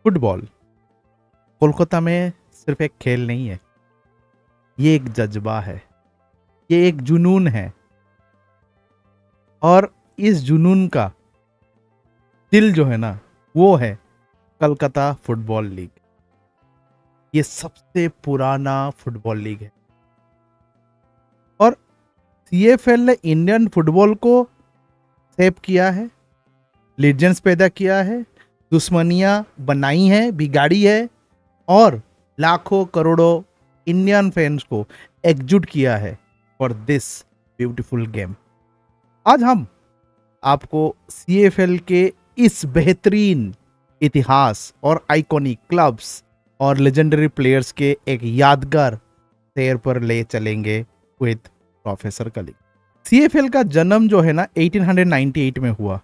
Football Kolkata में सिर्फ एक खेल नहीं है, ये एक जज्बा है, ये एक जुनून है। और इस जुनून का दिल जो है ना, वो है कलकत्ता फुटबॉल लीग। ये सबसे पुराना फुटबॉल लीग है और सीएफएल ने इंडियन फुटबॉल को शेप किया है, लीजेंड्स पैदा किया है, दुश्मनियां बनाई है, बिगाड़ी है और लाखों करोड़ों इंडियन फैंस को एकजुट किया है फॉर दिस ब्यूटीफुल गेम। आज हम आपको सीएफएल के इस बेहतरीन इतिहास और आइकॉनिक क्लब्स और लेजेंडरी प्लेयर्स के एक यादगार सैर पर ले चलेंगे विद प्रोफेसर कलीग। सीएफएल का जन्म जो है ना 1898 में हुआ,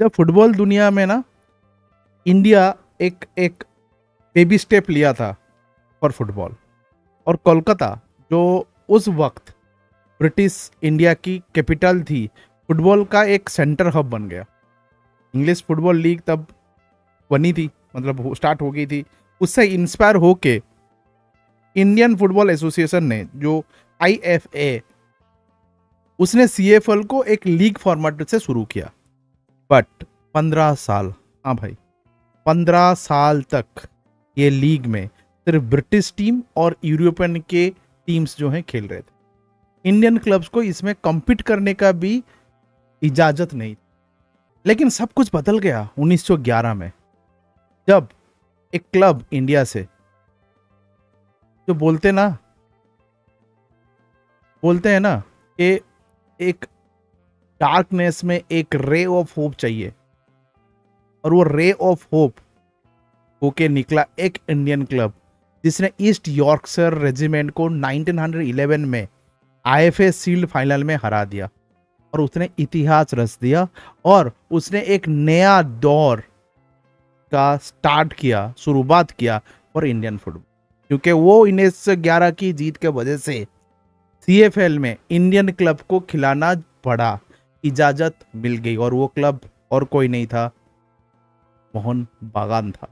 जब फुटबॉल दुनिया में ना इंडिया एक एक बेबी स्टेप लिया था फॉर फुटबॉल। और कोलकाता जो उस वक्त ब्रिटिश इंडिया की कैपिटल थी, फुटबॉल का एक सेंटर हब बन गया। इंग्लिश फुटबॉल लीग तब बनी थी, मतलब स्टार्ट हो गई थी। उससे इंस्पायर होके इंडियन फुटबॉल एसोसिएशन ने, जो आईएफए, उसने सीएफएल को एक लीग फॉर्मेट से शुरू किया। बट 15 साल, हाँ भाई 15 साल तक ये लीग में सिर्फ ब्रिटिश टीम और यूरोपियन के टीम्स जो हैं खेल रहे थे। इंडियन क्लब्स को इसमें कम्पीट करने का भी इजाजत नहीं। लेकिन सब कुछ बदल गया 1911 में, जब एक क्लब इंडिया से, जो बोलते हैं ना कि एक डार्कनेस में एक रे ऑफ होप चाहिए, और वो रे ऑफ होप होके निकला एक इंडियन क्लब जिसने ईस्ट यॉर्कशायर रेजिमेंट को 1911 में आईएफए शील्ड फाइनल में हरा दिया। और उसने इतिहास रच दिया और उसने एक नया दौर का शुरुआत किया फॉर इंडियन फुटबॉल। क्योंकि वो 1911 की जीत के वजह से सीएफएल में इंडियन क्लब को खिलाना पड़ा, इजाजत मिल गई। और वो क्लब और कोई नहीं था, मोहन बागान था।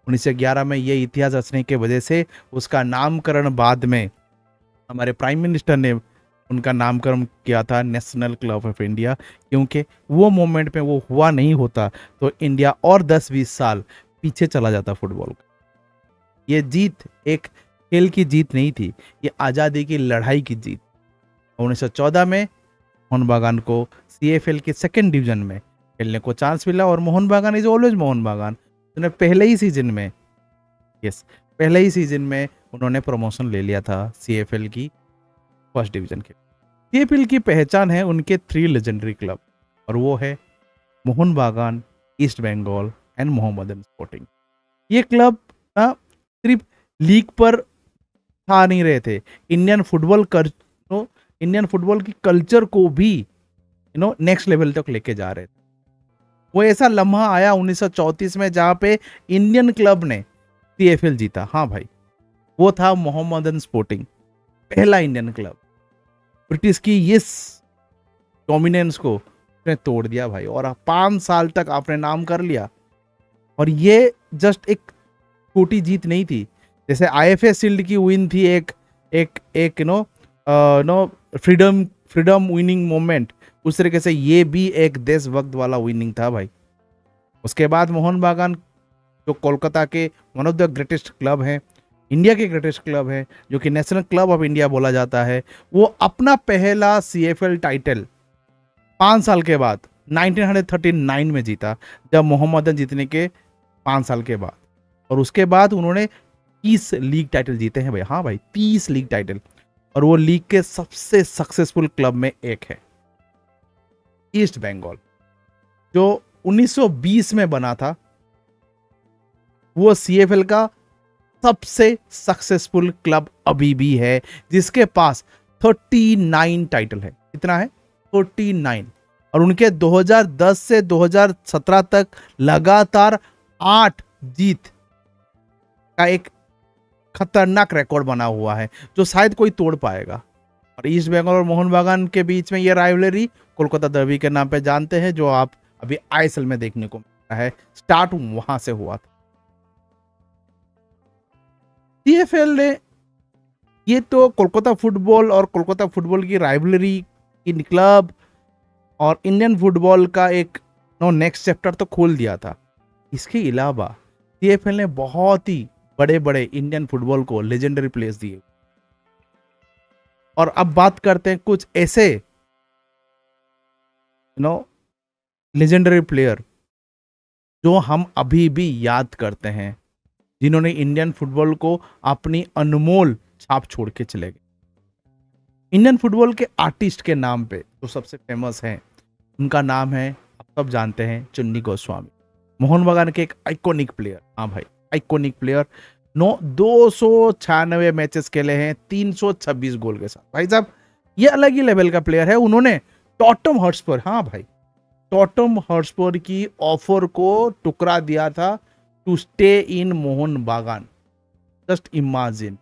1911 में ये इतिहास रचने के वजह से उसका नामकरण बाद में हमारे प्राइम मिनिस्टर ने उनका नामकरण किया था नेशनल क्लब ऑफ इंडिया। क्योंकि वो मोमेंट पे वो हुआ नहीं होता तो इंडिया और 10-20 साल पीछे चला जाता फुटबॉल का। ये जीत एक खेल की जीत नहीं थी, ये आज़ादी की लड़ाई की जीत। 1914 में मोहन बागान को सीएफएल के सेकेंड डिवीजन में खेलने को चांस मिला। और मोहन बागान इज ऑलवेज मोहन बागान। उन्होंने पहले ही सीजन में उन्होंने प्रमोशन ले लिया था सीएफएल की फर्स्ट डिवीजन के। सीएफएल की पहचान है उनके 3 लेजेंडरी क्लब, और वो है मोहन बागान, ईस्ट बंगाल एंड मोहम्मदन स्पोर्टिंग। ये क्लब ना सिर्फ लीग पर था नहीं रहे थे, इंडियन फुटबॉल की कल्चर को भी नेक्स्ट लेवल तक लेके जा रहे थे। वो ऐसा लम्हा आया 1934 में जहां पे इंडियन क्लब ने सीएफएल जीता। हाँ भाई, वो था मोहम्मदन स्पोर्टिंग, पहला इंडियन क्लब। ब्रिटिश की इस डोमिनेंस को उसने तोड़ दिया भाई, और 5 साल तक आपने नाम कर लिया। और ये जस्ट एक छोटी जीत नहीं थी, जैसे आईएफए शील्ड की विन थी एक फ्रीडम विनिंग मोमेंट, उस तरीके से ये भी एक देशभक्त वाला विनिंग था भाई। उसके बाद मोहन बागान, जो कोलकाता के one of the greatest club हैं, इंडिया के ग्रेटेस्ट क्लब है, जो कि नेशनल क्लब ऑफ इंडिया बोला जाता है, वो अपना पहला सीएफएल टाइटल 5 साल के बाद 1939 में जीता, जब मोहम्मदन जीतने के 5 साल के बाद। और उसके बाद उन्होंने 30 लीग टाइटल जीते हैं भाई। हाँ भाई, 30 लीग टाइटल। और वो लीग के सबसे सक्सेसफुल क्लब में एक है ईस्ट बंगाल, जो 1920 में बना था। वो सीएफएल का सबसे सक्सेसफुल क्लब अभी भी है, जिसके पास 39 टाइटल है। कितना है? 39। और उनके 2010 से 2017 तक लगातार 8 जीत का एक खतरनाक रिकॉर्ड बना हुआ है, जो शायद कोई तोड़ पाएगा। और ईस्ट बंगाल और मोहन बागान के बीच में ये राइवलरी कोलकाता दर्बी के नाम पे जानते हैं, जो आप अभी आईएसएल में देखने को मिलता है। स्टार्ट वहां से हुआ था। सीएफएल ने, ये तो कोलकाता फुटबॉल और कोलकाता फुटबॉल की राइवलरी इन क्लब और इंडियन फुटबॉल का एक नेक्स्ट चैप्टर तो खोल दिया था। इसके अलावा सीएफएल ने बहुत ही बड़े बड़े इंडियन फुटबॉल को लेजेंडरी प्लेस दिए। और अब बात करते हैं कुछ ऐसे लेजेंडरी प्लेयर जो हम अभी भी याद करते हैं, जिन्होंने इंडियन फुटबॉल को अपनी अनमोल छाप छोड़ के चले गए। इंडियन फुटबॉल के आर्टिस्ट के नाम पे जो सबसे फेमस हैं, उनका नाम है, आप सब जानते हैं, चुन्नी गोस्वामी। मोहन बागान के एक आइकॉनिक प्लेयर, हाँ भाई आइकॉनिक प्लेयर। 296 मैचेस खेले हैं 326 गोल के साथ। भाई साहब ये अलग ही लेवल का प्लेयर है। उन्होंने टॉटनहम हॉटस्पर, हाँ भाई टॉटनहम हॉटस्पर की ऑफर को टुकरा दिया था टू स्टे इन मोहन बागान। Just imagine,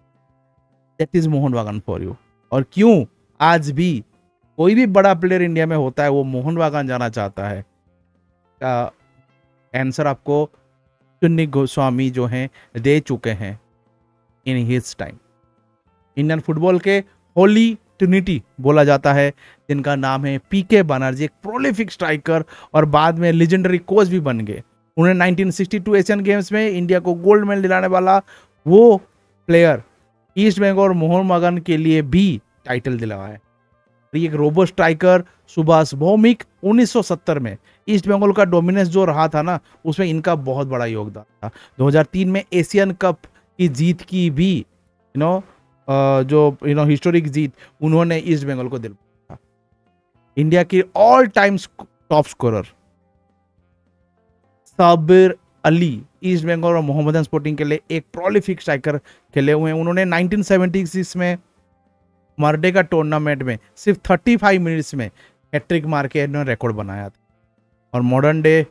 that is Mohan बागान फॉर यू। और क्यों आज भी कोई भी बड़ा प्लेयर इंडिया में होता है वो मोहन बागान जाना चाहता है, का आंसर आपको चुन्नी गोस्वामी जो हैं दे चुके हैं in his time. Indian football के होली ट्रिनिटी बोला जाता है, जिनका नाम है पीके बनर्जी, एक प्रोलिफिक स्ट्राइकर और बाद में लेजेंडरी कोच भी बन गए। उन्हें 1962 एशियन गेम्स में इंडिया को गोल्ड मेडल दिलाने वाला वो प्लेयर, ईस्ट बंगाल और मोहन बागान के लिए भी टाइटल दिलवाया है। एक रोबो स्ट्राइकर सुभाष भौमिक 1970 में ईस्ट बंगाल का डोमिनेंस जो रहा था ना, उसमें इनका बहुत बड़ा योगदान था। 2003 में एशियन कप की जीत की भी जो हिस्टोरिक जीत उन्होंने ईस्ट बंगाल को दिलवाया था। इंडिया की all time top scorer Sabir Ali East Bengal और मोहम्मदन स्पोर्टिंग के लिए एक प्रोलिफिक स्ट्राइकर खेले हुए हैं। उन्होंने 1976 में मर्डे का टूर्नामेंट में सिर्फ 35 मिनट्स में हैट्रिक मार के इन्होंने रिकॉर्ड बनाया था। और modern day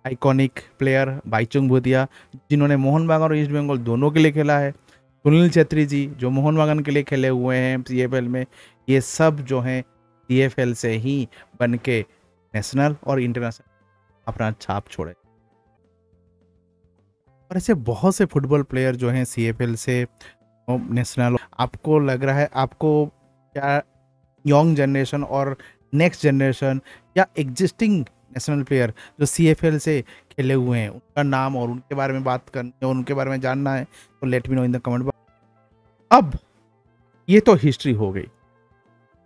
iconic player Bhaichung Bhutia, जिन्होंने मोहन बागान और ईस्ट बंगाल दोनों के लिए खेला है। सुनील छेत्री जी जो मोहन बागान के लिए खेले हुए हैं सीएफएल में। ये सब जो हैं सीएफएल से ही बन के नेशनल और इंटरनेशनल अपना छाप छोड़े। और ऐसे बहुत से फुटबॉल प्लेयर जो हैं सीएफएल से नेशनल। आपको लग रहा है, आपको क्या यंग जनरेशन और नेक्स्ट जनरेशन या एग्जिस्टिंग नेशनल प्लेयर जो सीएफएल से खेले हुए हैं, उनका नाम और उनके बारे में बात करनी और उनके बारे में जानना है तो let me know in the comment box. अब ये तो हिस्ट्री हो गई,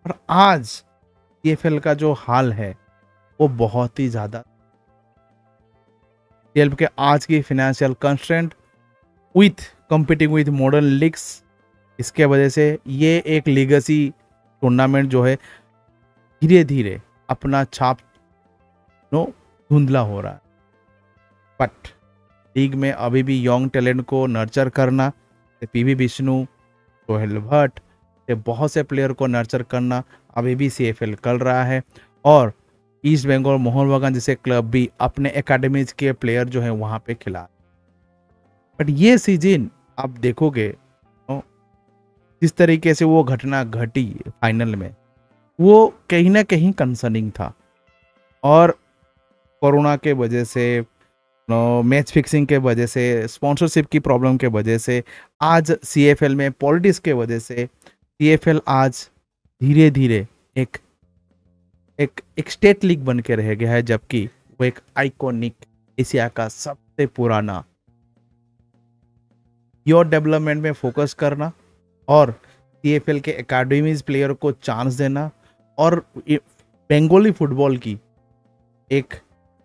और आज सीएफएल का जो हाल है वो बहुत ही ज्यादा सीएफएल के आज की financial constraint with competing with modern leagues, इसके वजह से ये एक लीगेसी टूर्नामेंट जो है धीरे धीरे अपना छाप धुंधला हो रहा है। बट लीग में अभी भी यंग टैलेंट को नर्चर करना, पीवी विष्णु, सोहेल भट्ट से बहुत से प्लेयर को नर्चर करना अभी भी सीएफएल कर रहा है। और ईस्ट बंगाल मोहन बागान जैसे क्लब भी अपने एकेडमीज के प्लेयर जो है वहां पे खिला। बट ये सीजन आप देखोगे जिस तरीके से वो घटना घटी फाइनल में, वो कहीं ना कहीं कंसर्निंग था। और कोरोना के वजह से, मैच फिक्सिंग के वजह से, स्पॉन्सरशिप की प्रॉब्लम के वजह से, आज सीएफएल में पॉलिटिक्स के वजह से सीएफएल आज धीरे धीरे एक स्टेट लीग बन के रह गया है, जबकि वो एक आइकॉनिक एशिया का सबसे पुराना योर डेवलपमेंट में फोकस करना और सीएफएल के एकेडमीज प्लेयर को चांस देना और बंगाली फुटबॉल की एक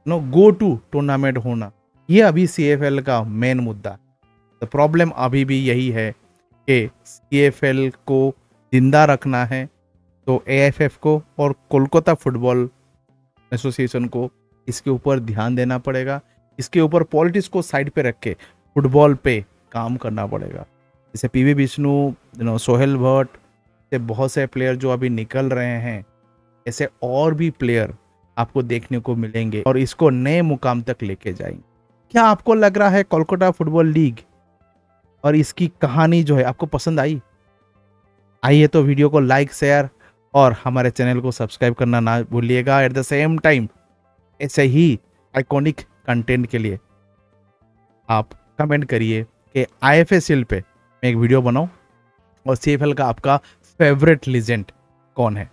गो टू टूर्नामेंट होना, ये अभी सीएफएल का मेन मुद्दा। द प्रॉब्लम अभी भी यही है कि सीएफएल को जिंदा रखना है तो एएफएफ को और कोलकाता फुटबॉल एसोसिएशन को इसके ऊपर ध्यान देना पड़ेगा। इसके ऊपर पॉलिटिक्स को साइड पे रख के फुटबॉल पे काम करना पड़ेगा। जैसे पीवी विष्णु, सोहेल भट्ट से बहुत से प्लेयर जो अभी निकल रहे हैं, ऐसे और भी प्लेयर आपको देखने को मिलेंगे और इसको नए मुकाम तक लेके जाएंगे। क्या आपको लग रहा है कोलकाता फुटबॉल लीग और इसकी कहानी जो है आपको पसंद आई? आइए तो वीडियो को लाइक, शेयर और हमारे चैनल को सब्सक्राइब करना ना भूलिएगा। एट द सेम टाइम ऐसे ही आइकॉनिक कंटेंट के लिए आप कमेंट करिए कि आईएफए शील्ड पे मैं एक वीडियो बनाऊं और CFL का आपका फेवरेट लीजेंड कौन है।